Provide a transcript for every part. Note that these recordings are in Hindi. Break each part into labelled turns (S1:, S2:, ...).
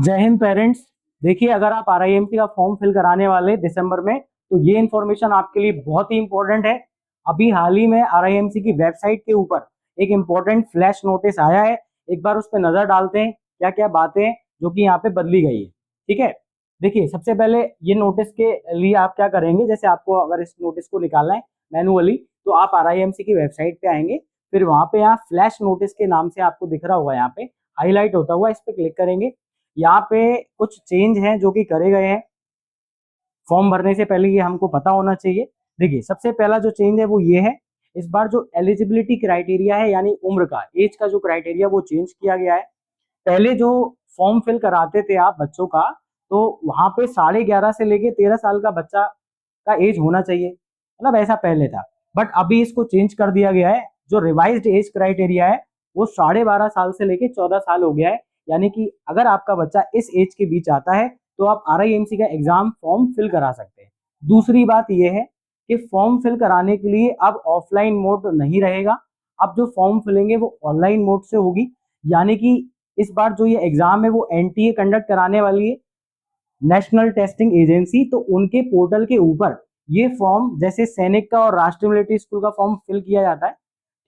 S1: जय हिंद पेरेंट्स। देखिए, अगर आप आरआईएमसी का फॉर्म फिल कराने वाले दिसंबर में, तो ये इन्फॉर्मेशन आपके लिए बहुत ही इंपॉर्टेंट है। अभी हाल ही में आरआईएमसी की वेबसाइट के ऊपर एक इंपॉर्टेंट फ्लैश नोटिस आया है। एक बार उस पर नजर डालते हैं क्या क्या बातें जो कि यहाँ पे बदली गई है। ठीक है, देखिए, सबसे पहले ये नोटिस के लिए आप क्या करेंगे, जैसे आपको अगर इस नोटिस को निकालना है मैनुअली, तो आप आरआईएमसी की वेबसाइट पे आएंगे। फिर वहां पे यहाँ फ्लैश नोटिस के नाम से आपको दिख रहा होगा, यहाँ पे हाईलाइट होता हुआ, इस पे क्लिक करेंगे। यहाँ पे कुछ चेंज हैं जो कि करे गए हैं फॉर्म भरने से पहले, ये हमको पता होना चाहिए। देखिए, सबसे पहला जो चेंज है वो ये है, इस बार जो एलिजिबिलिटी क्राइटेरिया है, यानी उम्र का, एज का जो क्राइटेरिया, वो चेंज किया गया है। पहले जो फॉर्म फिल कराते थे आप बच्चों का, तो वहां पे 11.5 से लेके 13 साल का बच्चा का एज होना चाहिए, मतलब ऐसा पहले था। बट अभी इसको चेंज कर दिया गया है। जो रिवाइज्ड एज क्राइटेरिया है वो 12.5 साल से लेके 14 साल हो गया है। यानी कि अगर आपका बच्चा इस एज के बीच आता है तो आप आरआईएमसी का एग्जाम फॉर्म फिल करा सकते हैं। दूसरी बात यह है कि फॉर्म फिल कराने के लिए अब ऑफलाइन मोड नहीं रहेगा। अब जो फॉर्म फिलेंगे वो ऑनलाइन मोड से होगी। यानी कि इस बार जो ये एग्जाम है वो एनटीए कंडक्ट कराने वाली है, नेशनल टेस्टिंग एजेंसी। तो उनके पोर्टल के ऊपर ये फॉर्म, जैसे सैनिक का और राष्ट्रीय मिलिट्री स्कूल का फॉर्म फिल किया जाता है,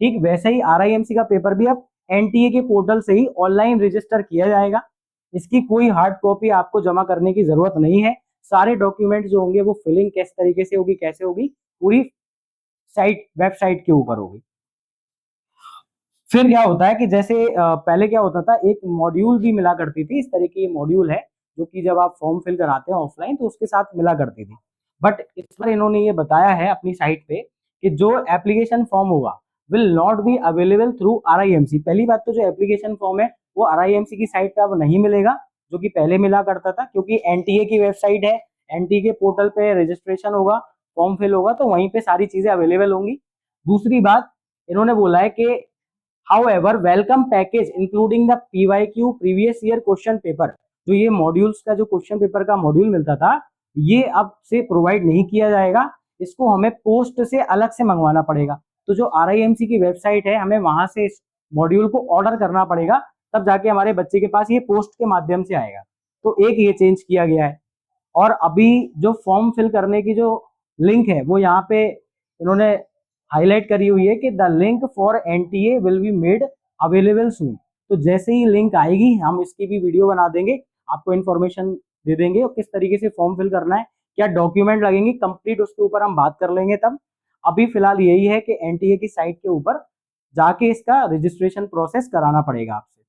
S1: ठीक वैसे ही आरआईएमसी का पेपर भी अब एनटीए के पोर्टल से ही ऑनलाइन रजिस्टर किया जाएगा। इसकी कोई हार्ड कॉपी आपको जमा करने की जरूरत नहीं है। सारे डॉक्यूमेंट जो होंगे वो फिलिंग किस तरीके से होगी, कैसे होगी, पूरी साइट वेबसाइट के ऊपर होगी। फिर क्या होता है कि जैसे पहले क्या होता था, एक मॉड्यूल भी मिला करती थी, इस तरह की ये मॉड्यूल है जो कि जब आप फॉर्म फिल कराते हैं ऑफलाइन तो उसके साथ मिला करती थी। बट इस बार इन्होंने ये बताया है अपनी साइट पे कि जो एप्लीकेशन फॉर्म होगा will not be available through RIMC. पहली बात तो जो एप्लीकेशन फॉर्म है वो आरआईएमसी की साइट पे अब नहीं मिलेगा, जो कि पहले मिला करता था, क्योंकि एनटीए की वेबसाइट है, एनटीए के पोर्टल पे रजिस्ट्रेशन होगा, फॉर्म फिल होगा, तो वहीं पे सारी चीजें अवेलेबल होंगी। दूसरी बात, इन्होंने बोला है कि However, welcome package including the PYQ previous year question paper, जो ये मॉड्यूल्स का जो क्वेश्चन पेपर का मॉड्यूल मिलता था, ये अब से प्रोवाइड नहीं किया जाएगा। इसको हमें पोस्ट से अलग से मंगवाना पड़ेगा। तो जो आरआईएमसी की वेबसाइट है, हमें वहां से इस मॉड्यूल को ऑर्डर करना पड़ेगा, तब जाके हमारे बच्चे के पास ये पोस्ट के माध्यम से आएगा। तो एक ये चेंज किया गया है। और अभी जो फॉर्म फिल करने की जो लिंक है वो यहाँ पे इन्होंने हाईलाइट करी हुई है कि the link for NTA will be made available सून। तो जैसे ही लिंक आएगी हम इसकी भी वीडियो बना देंगे, आपको इन्फॉर्मेशन दे देंगे और किस तरीके से फॉर्म फिल करना है, क्या डॉक्यूमेंट लगेंगे कंप्लीट, उसके ऊपर हम बात कर लेंगे तब। अभी फिलहाल यही है कि एनटीए की साइट के ऊपर जाके इसका रजिस्ट्रेशन प्रोसेस कराना पड़ेगा आपसे।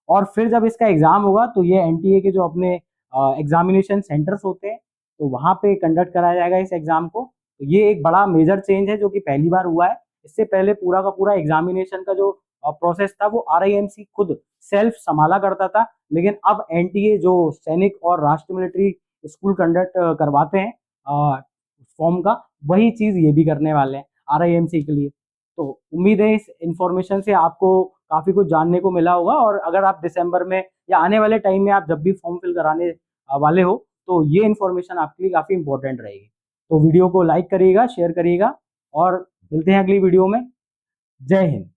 S1: और फिर जब इसका एग्जाम होगा तो ये एनटीए के जो अपने एग्जामिनेशन सेंटर्स होते हैं, तो वहां पे कंडक्ट कराया जाएगा इस एग्जाम को। तो ये एक बड़ा मेजर चेंज है जो कि पहली बार हुआ है। इससे पहले पूरा का पूरा एग्जामिनेशन का जो प्रोसेस था वो आरआईएमसी खुद सेल्फ संभाला करता था, लेकिन अब एनटीए जो सैनिक और राष्ट्रीय मिलिट्री स्कूल कंडक्ट करवाते हैं फॉर्म का, वही चीज ये भी करने वाले हैं आरआईएमसी के लिए। तो उम्मीद है इस इंफॉर्मेशन से आपको काफी कुछ जानने को मिला होगा। और अगर आप दिसंबर में या आने वाले टाइम में आप जब भी फॉर्म फिल कराने वाले हो, तो ये इन्फॉर्मेशन आपके लिए काफी इंपॉर्टेंट रहेगी। तो वीडियो को लाइक करिएगा, शेयर करिएगा, और मिलते हैं अगली वीडियो में। जय हिंद।